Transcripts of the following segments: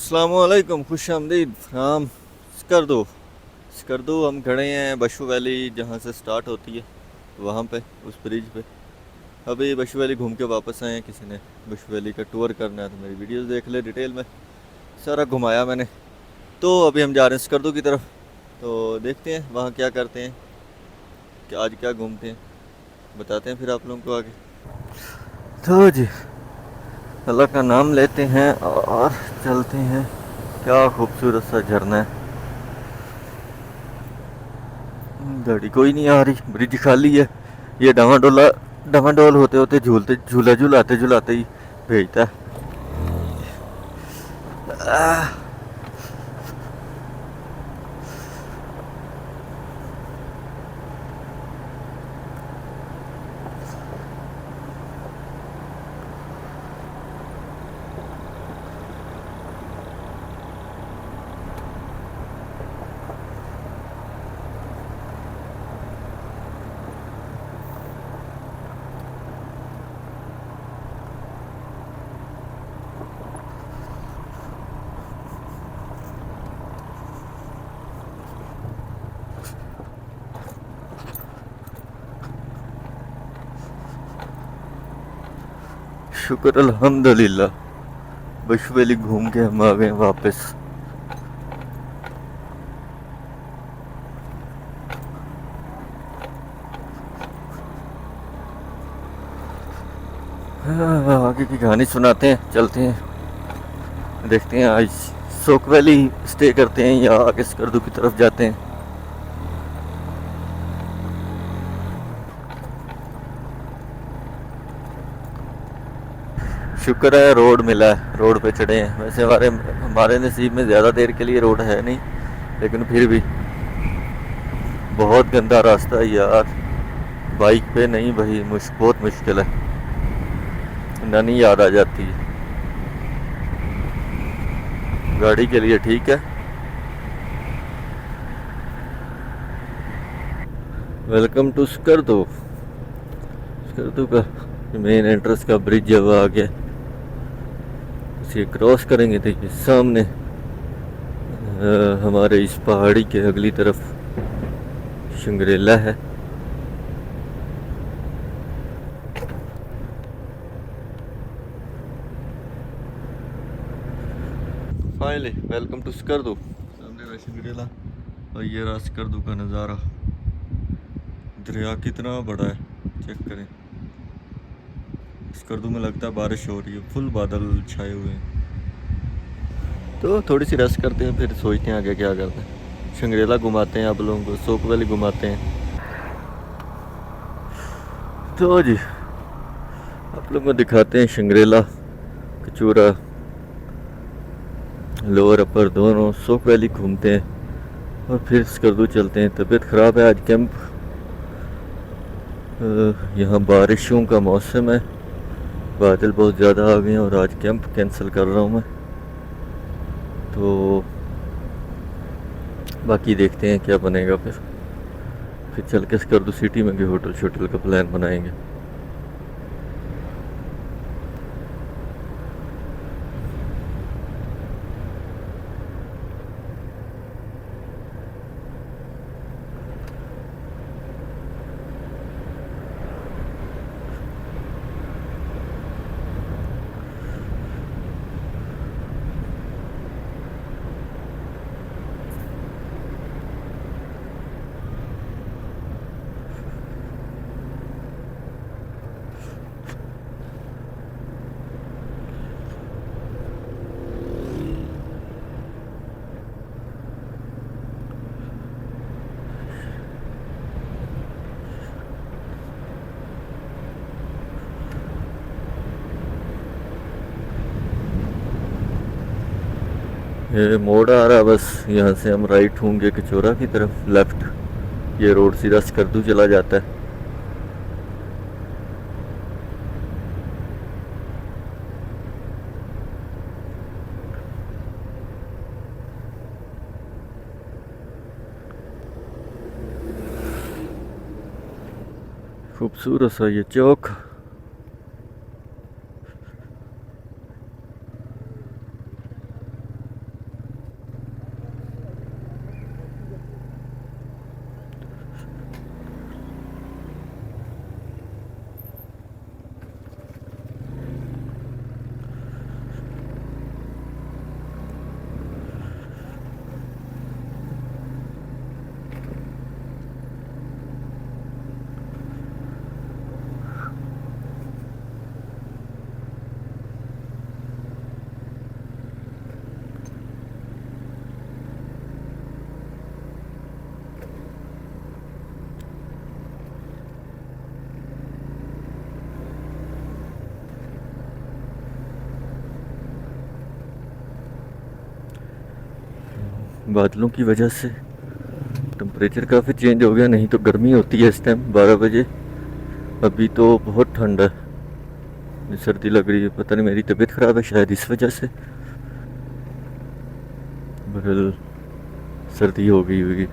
अस्सलामुअलैकुम, खुश आमदीद। हम स्कर्दो हम खड़े हैं बशू वैली जहाँ से स्टार्ट होती है वहाँ पे, उस ब्रिज पे। अभी बशू वैली घूम के वापस आए हैं, किसी ने बशू वैली का टूर करना है तो मेरी वीडियोस देख ले, डिटेल में सारा घुमाया मैंने। तो अभी हम जा रहे हैं स्कर्दो की तरफ, तो देखते हैं वहाँ क्या करते हैं, कि आज क्या घूमते हैं, बताते हैं फिर आप लोगों को आगे। तो जी, अल्लाह का नाम लेते हैं और चलते हैं। क्या खूबसूरत सा झरना है। गाड़ी कोई नहीं आ रही, ब्रिज खाली है। ये डवाडोल होते होते झूलते झूलाते झूलाते ही भेजता है। शुक्र अल्हम्दुलिल्लाह, बशवेली घूम के हम आ गए वापस। आगे की कहानी सुनाते हैं, चलते हैं, देखते हैं आज सोक वैली स्टे करते हैं या आगे स्कर्दू की तरफ जाते हैं। शुक्र है रोड मिला है, रोड पे चढ़े हैं। वैसे हमारे हमारे नसीब में ज़्यादा देर के लिए रोड है नहीं, लेकिन फिर भी बहुत गंदा रास्ता है यार। बाइक पे नहीं भाई, बहुत मुश्किल है, नानी याद आ जाती है। गाड़ी के लिए ठीक है। Welcome to Skardu. स्कर्दू का मेन एंट्रेंस का ब्रिज जब आ गया, इसे क्रॉस करेंगे तो ये सामने हमारे इस पहाड़ी के अगली तरफ शंग्रीला है। Finally welcome to Skardu. सामने रहा शंग्रीला और ये रहा स्कर्दू का नज़ारा। दरिया कितना बड़ा है, चेक करें। स्कर्दू में लगता है बारिश हो रही है, फुल बादल छाए हुए हैं। तो थोड़ी सी रेस्ट करते हैं, फिर सोचते हैं आगे क्या करते हैं। शंग्रीला घुमाते हैं आप लोगों को, सोक वैली घुमाते हैं। तो जी, आप लोगों को दिखाते हैं शंग्रीला, कचूरा, लोअर अपर दोनों, सोक वैली घूमते हैं और फिर स्कर्दू चलते हैं। तबीयत ख़राब है आज, कैंप यहाँ बारिशों का मौसम है, बादल बहुत ज़्यादा आ गए हैं और आज कैंप कैंसिल कर रहा हूँ मैं। तो बाकी देखते हैं क्या बनेगा। फिर चल के स्कर्दू सिटी में भी होटल शोटल का प्लान बनाएंगे। ये मोड़ आ रहा है, बस यहाँ से हम राइट होंगे कचौरा की तरफ, लेफ्ट। ये रोड सीधा स्कर्दू चला जाता है। खूबसूरत सा ये चौक। बादलों की वजह से टेम्परेचर काफ़ी चेंज हो गया, नहीं तो गर्मी होती है इस टाइम 12 बजे। अभी तो बहुत ठंड है, सर्दी लग रही है। पता नहीं मेरी तबीयत ख़राब है शायद इस वजह से, बहरहाल सर्दी हो गई होगी।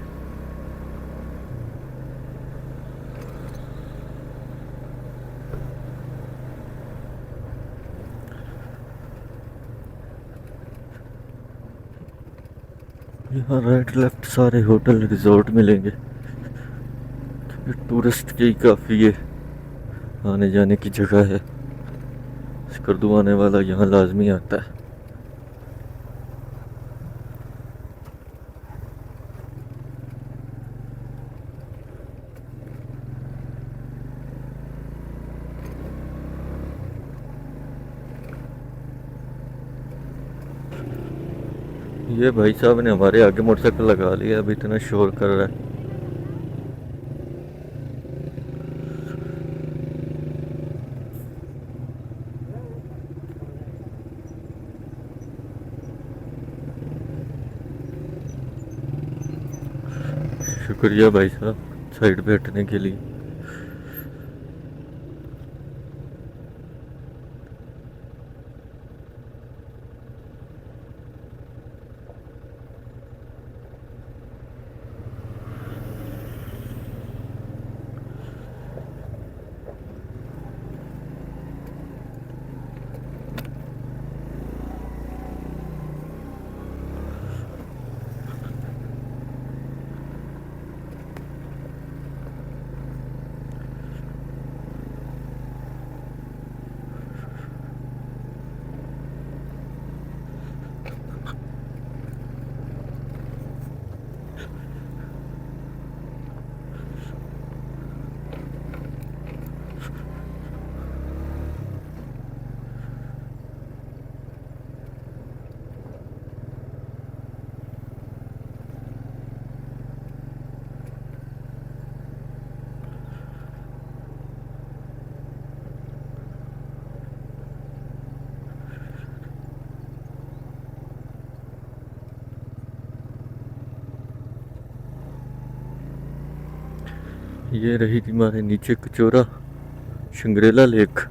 यहाँ राइट लेफ्ट सारे होटल रिजॉर्ट मिलेंगे। ये टूरिस्ट की काफ़ी ये आने जाने की जगह है। स्कर्दू आने वाला यहाँ लाजमी आता है। ये भाई साहब ने हमारे आगे मोटरसाइकिल लगा लिया, अभी इतना शोर कर रहा है। शुक्रिया भाई साहब साइड पे हटने के लिए। ये रही थी हमारे नीचे कचोरा शंग्रेला लेक।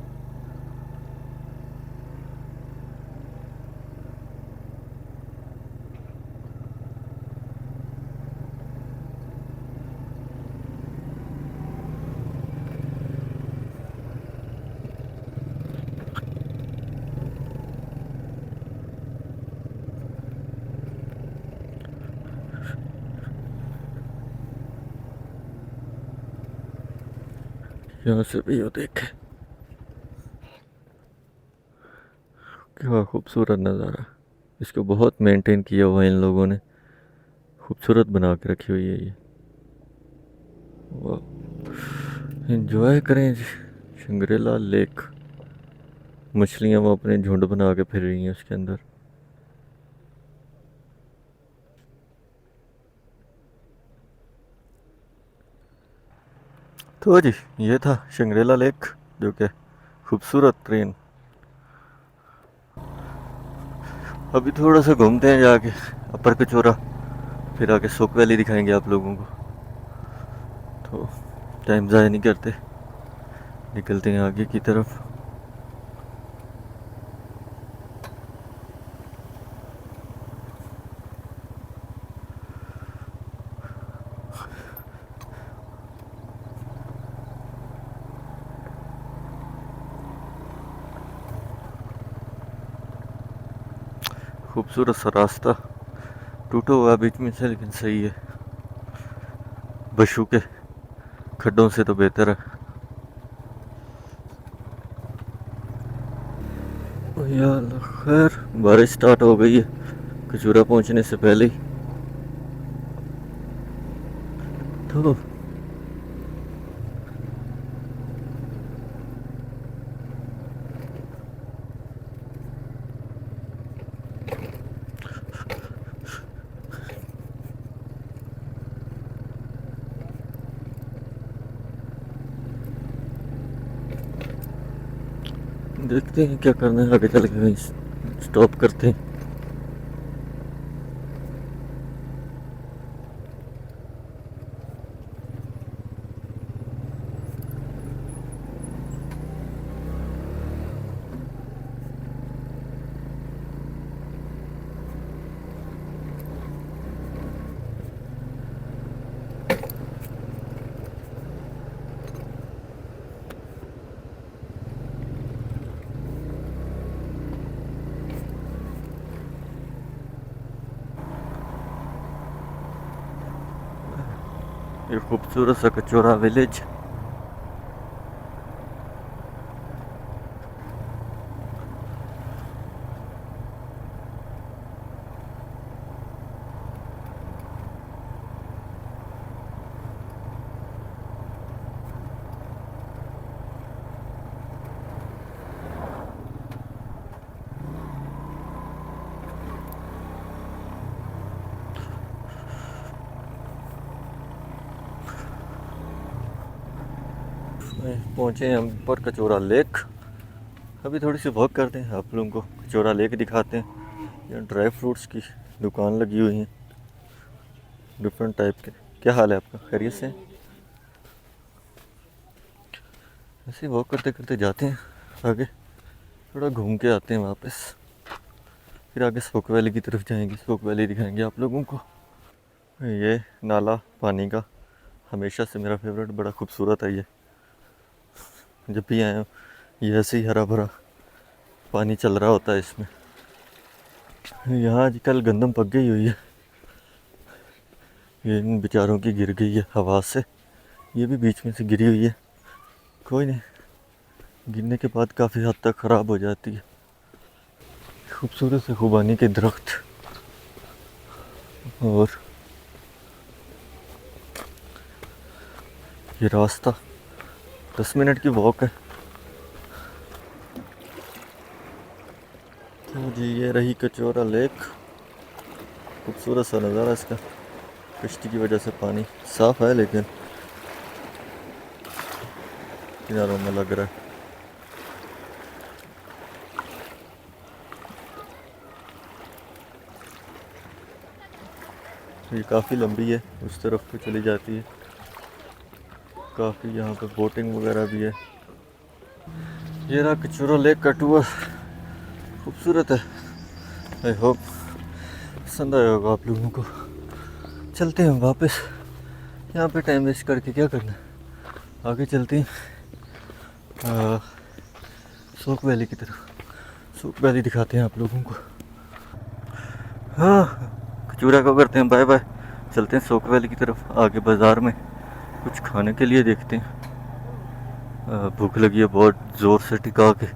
यहाँ से भी वो देखे क्या खूबसूरत नज़ारा। इसको बहुत मेंटेन किया हुआ इन लोगों ने, खूबसूरत बना के रखी हुई है ये। वाह, एंजॉय करें शंग्रीला लेक। मछलियाँ वो अपने झुंड बना के फिर रही हैं उसके अंदर। तो जी ये था शंग्रीला लेक, जो कि खूबसूरत ट्रेन। अभी थोड़ा सा घूमते हैं जाके अपर कचोरा, फिर आके सोक वैली दिखाएंगे आप लोगों को। तो टाइम ज़ाया नहीं करते, निकलते हैं आगे की तरफ। खूबसूरत सा रास्ता टूटा हुआ बीच में से, लेकिन सही है। बशु के खड्डों से तो बेहतर है। यार खैर बारिश स्टार्ट हो गई है कचूरा पहुंचने से पहले ही। तो देखते हैं क्या करना है आगे चल के, कहीं स्टॉप करते हैं। ये खूबसूरत सा कचौरा विलेज। पहुंचे हैं हम पर कचौरा लेक। अभी थोड़ी सी वॉक करते हैं, आप लोगों को कचौरा लेक दिखाते हैं। यहाँ ड्राई फ्रूट्स की दुकान लगी हुई है डिफरेंट टाइप के। क्या हाल है आपका, खैरियत से? ऐसे वॉक करते करते जाते हैं आगे, थोड़ा घूम के आते हैं वापस, फिर आगे स्पोक वैली की तरफ जाएंगे। स्पोक वैली दिखाएंगे आप लोगों को। ये नाला पानी का हमेशा से मेरा फेवरेट, बड़ा खूबसूरत है ये। जब भी आए ये ऐसे ही हरा भरा पानी चल रहा होता है इसमें। यहाँ आजकल गंदम पक गई हुई है, ये इन बेचारों की गिर गई है हवा से। ये भी बीच में से गिरी हुई है, कोई नहीं, गिरने के बाद काफ़ी हद तक ख़राब हो जाती है। खूबसूरत से खुबानी के दरख्त और ये रास्ता 10 मिनट की वॉक है। तो जी ये रही कचौरा लेक, खूबसूरत सा नज़ारा इसका। कश्ती की वजह से पानी साफ है लेकिन किनारों में लग रहा है। ये काफ़ी लंबी है, उस तरफ को चली जाती है। काफ़ी यहाँ पे बोटिंग वगैरह भी है। ये रहा कचौरा लेक का टूर, खूबसूरत है। आई होप पसंद आया होगा आप लोगों को। चलते हैं वापस, यहाँ पे टाइम वेस्ट करके क्या करना है, आगे चलते हैं सोक वैली की तरफ। सोक वैली दिखाते हैं आप लोगों को। हाँ, कचौरा को करते हैं बाय बाय, चलते हैं सोक वैली की तरफ। आगे बाज़ार में कुछ खाने के लिए देखते हैं, भूख लगी है बहुत ज़ोर से टिका के।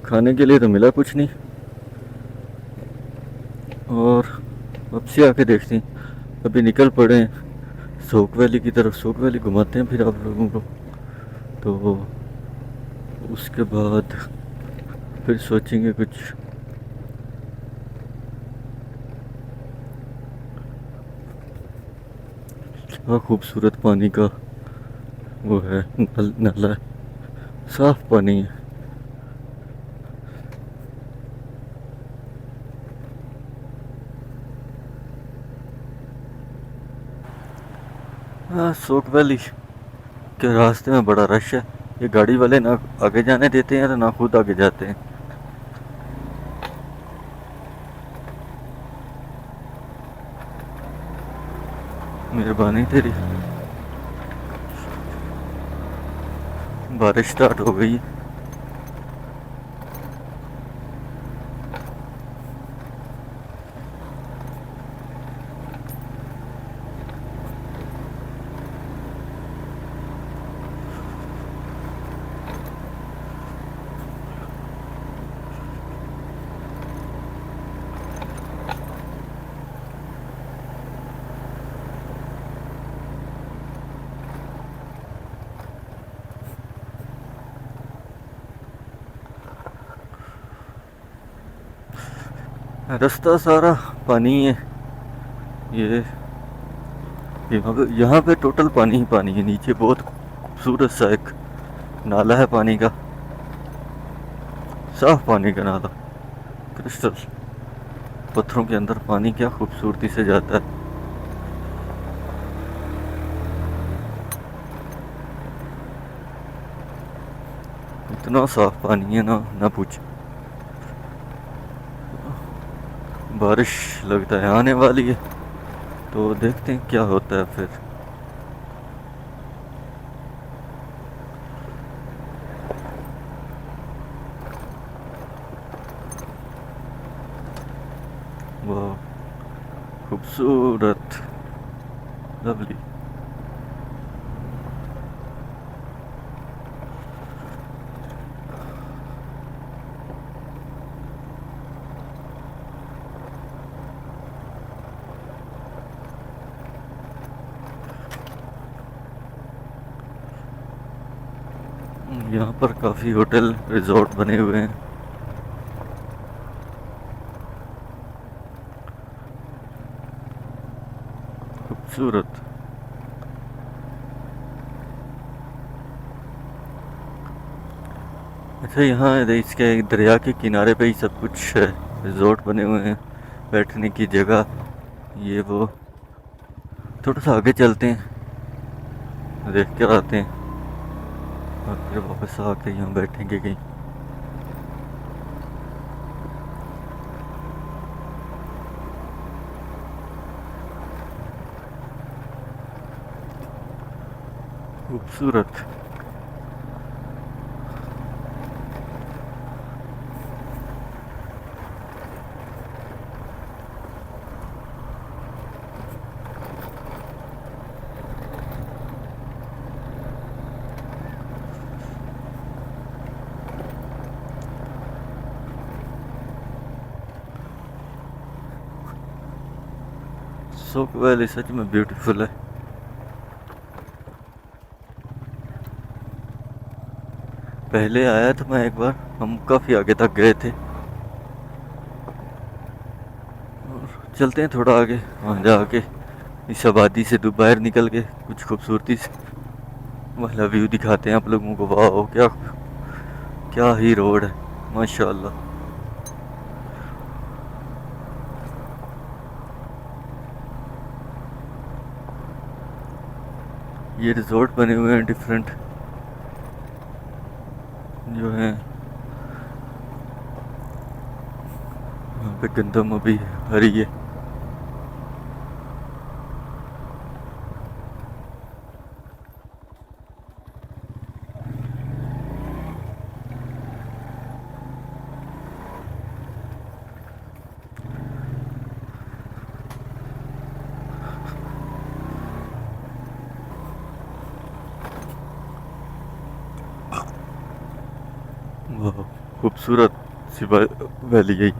खाने के लिए तो मिला कुछ नहीं, और अब से आके देखते हैं। अभी निकल पड़े हैं सोक वैली की तरफ, सोक वैली घुमाते हैं फिर आप लोगों को। तो उसके बाद फिर सोचेंगे कुछ। क्या खूबसूरत पानी का वो है, नाला है, साफ पानी है। हाँ, सोक वैली के रास्ते में बड़ा रश है। ये गाड़ी वाले ना आगे जाने देते हैं ना खुद आगे जाते हैं। मेहरबानी तेरी। बारिश स्टार्ट हो गई है। रास्ता सारा पानी है। ये यहाँ पे टोटल पानी ही पानी है। नीचे बहुत खूबसूरत सा एक नाला है पानी का, साफ पानी का नाला, क्रिस्टल। पत्थरों के अंदर पानी क्या खूबसूरती से जाता है। इतना साफ पानी है ना पूछ। बारिश लगता है आने वाली है, तो देखते हैं क्या होता है फिर। खूबसूरत, लवली। यहाँ पर काफ़ी होटल रिजॉर्ट बने हुए हैं। खूबसूरत। अच्छा, यहाँ इसके दरिया के किनारे पे ही सब कुछ है, रिजॉर्ट बने हुए हैं, बैठने की जगह, ये वो। थोड़ा सा आगे चलते हैं, देख कर आते हैं और फिर वापस आके यहाँ बैठेंगे कहीं। खूबसूरत। सोक वैली सच में ब्यूटीफुल है। पहले आया था मैं एक बार, हम काफ़ी आगे तक गए थे। और चलते हैं थोड़ा आगे, वहाँ जाके इस आबादी से बाहर निकल के कुछ खूबसूरती से वाला व्यू दिखाते हैं आप लोगों को। वाह, क्या क्या ही रोड है, माशाल्लाह। ये रिजॉर्ट बने हुए हैं डिफरेंट, जो है यहाँ पे गंदम अभी हरी है। वाह, खूबसूरत सी वैली है।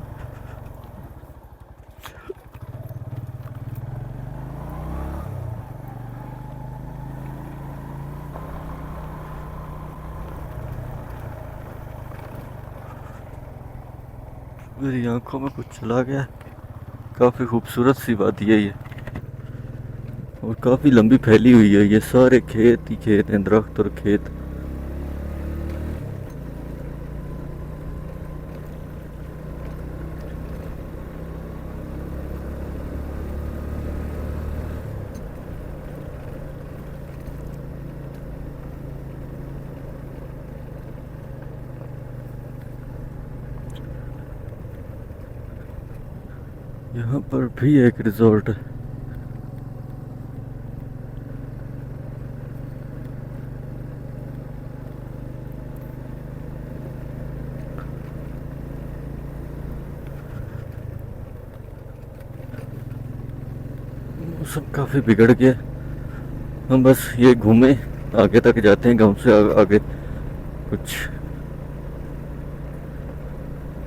मेरी आंखों में कुछ चला गया। काफ़ी खूबसूरत सी वादी है ये, और काफ़ी लंबी फैली हुई है। ये सारे खेत ही खेत हैं, दरख्त और खेत। यहाँ पर भी एक रिजॉर्ट है। मौसम काफ़ी बिगड़ गया। हम बस ये घूमे, आगे तक जाते हैं, गांव से आगे कुछ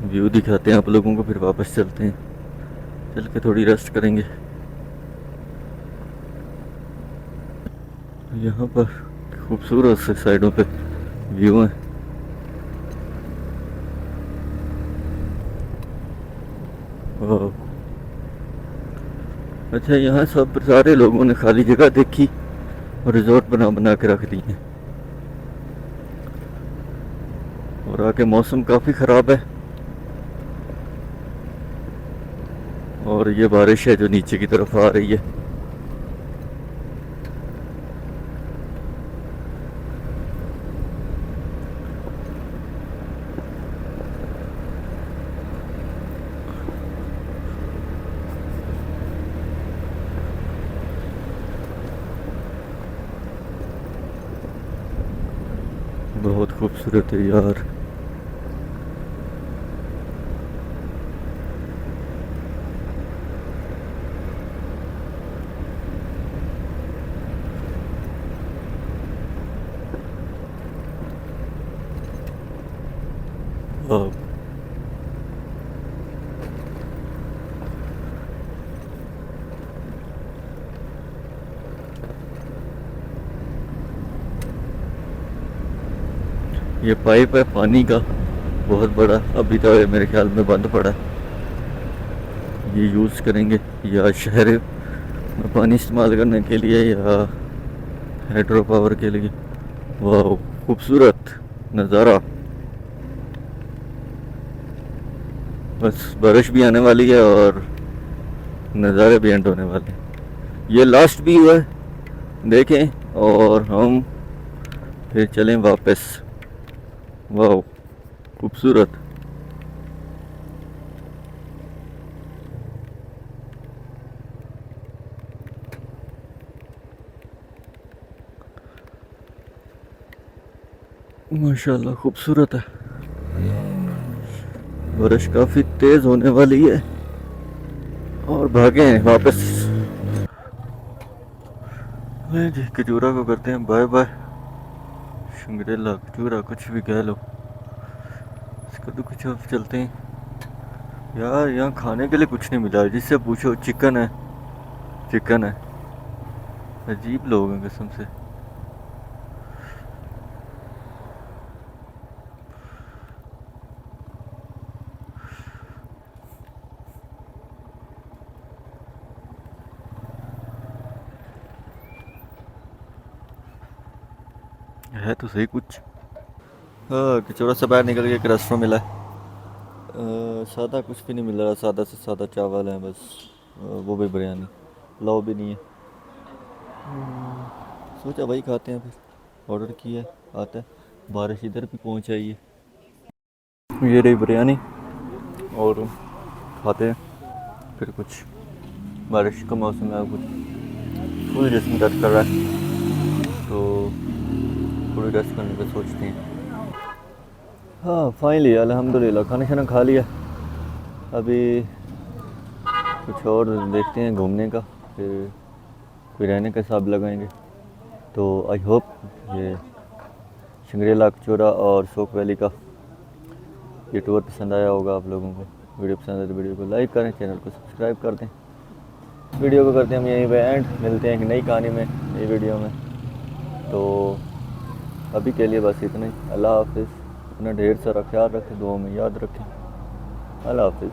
व्यू दिखाते हैं आप लोगों को, फिर वापस चलते हैं। चल के थोड़ी रेस्ट करेंगे। यहाँ पर खूबसूरत से साइडों पे व्यू है। वाह। अच्छा, यहाँ सब सारे लोगों ने खाली जगह देखी और रिजॉर्ट बना बना के रख दिए हैं। और आगे मौसम काफ़ी ख़राब है, और ये बारिश है जो नीचे की तरफ आ रही है। बहुत खूबसूरत है यार। ये पाइप है पानी का बहुत बड़ा, अभी तो मेरे ख्याल में बंद पड़ा है। ये यूज़ करेंगे या शहर में पानी इस्तेमाल करने के लिए या हाइड्रो पावर के लिए। वाह खूबसूरत नज़ारा। बस बारिश भी आने वाली है और नज़ारे भी एंड होने वाले हैं। ये लास्ट व्यू है, देखें और हम फिर चलें वापस। वाह खूबसूरत। माशाल्लाह खूबसूरत है। बारिश काफ़ी तेज़ होने वाली है और भागे वापस। जी खजूरा को करते हैं बाय बाय। शंग्रीला खजूरा कुछ भी कह लो, इसका तो कुछ अब चलते हैं। यार यहाँ खाने के लिए कुछ नहीं मिला, जिससे पूछो चिकन है, चिकन है। अजीब लोग हैं कसम से। है तो सही कुछ। हाँ कचौड़ा से बाहर निकल के एक रेस्टोरेंट मिला है। सादा कुछ भी नहीं मिल रहा, सादा से सादा चावल है बस। वो भी बिरयानी, पुलाव भी नहीं है। सोचा वही खाते हैं, फिर ऑर्डर किया है, आता है। बारिश इधर भी पहुंच आई है। ये रही बिरयानी और खाते हैं फिर कुछ। बारिश का मौसम है, कुछ फुल जिस्म दर्द कर रहा है तो थोड़ी रेस्ट करने का सोचते हैं। हाँ फाइनली अल्हम्दुलिल्लाह खाना शाना खा लिया। अभी कुछ और देखते हैं घूमने का, फिर रहने का हिसाब लगाएंगे। तो आई होप ये शंग्रीला कचौरा और शोक वैली का ये टूर पसंद आया होगा आप लोगों को। वीडियो पसंद आए तो वीडियो को लाइक करें, चैनल को सब्सक्राइब कर दें। वीडियो को करते हैं हम यहीं पे एंड, मिलते हैं एक नई कहानी में, नई वीडियो में। तो अभी के लिए बस इतना ही। अल्लाह हाफिज़। अपना ढेर सारा ख्याल रखें, दुआ में याद रखें। अल्लाह हाफिज़।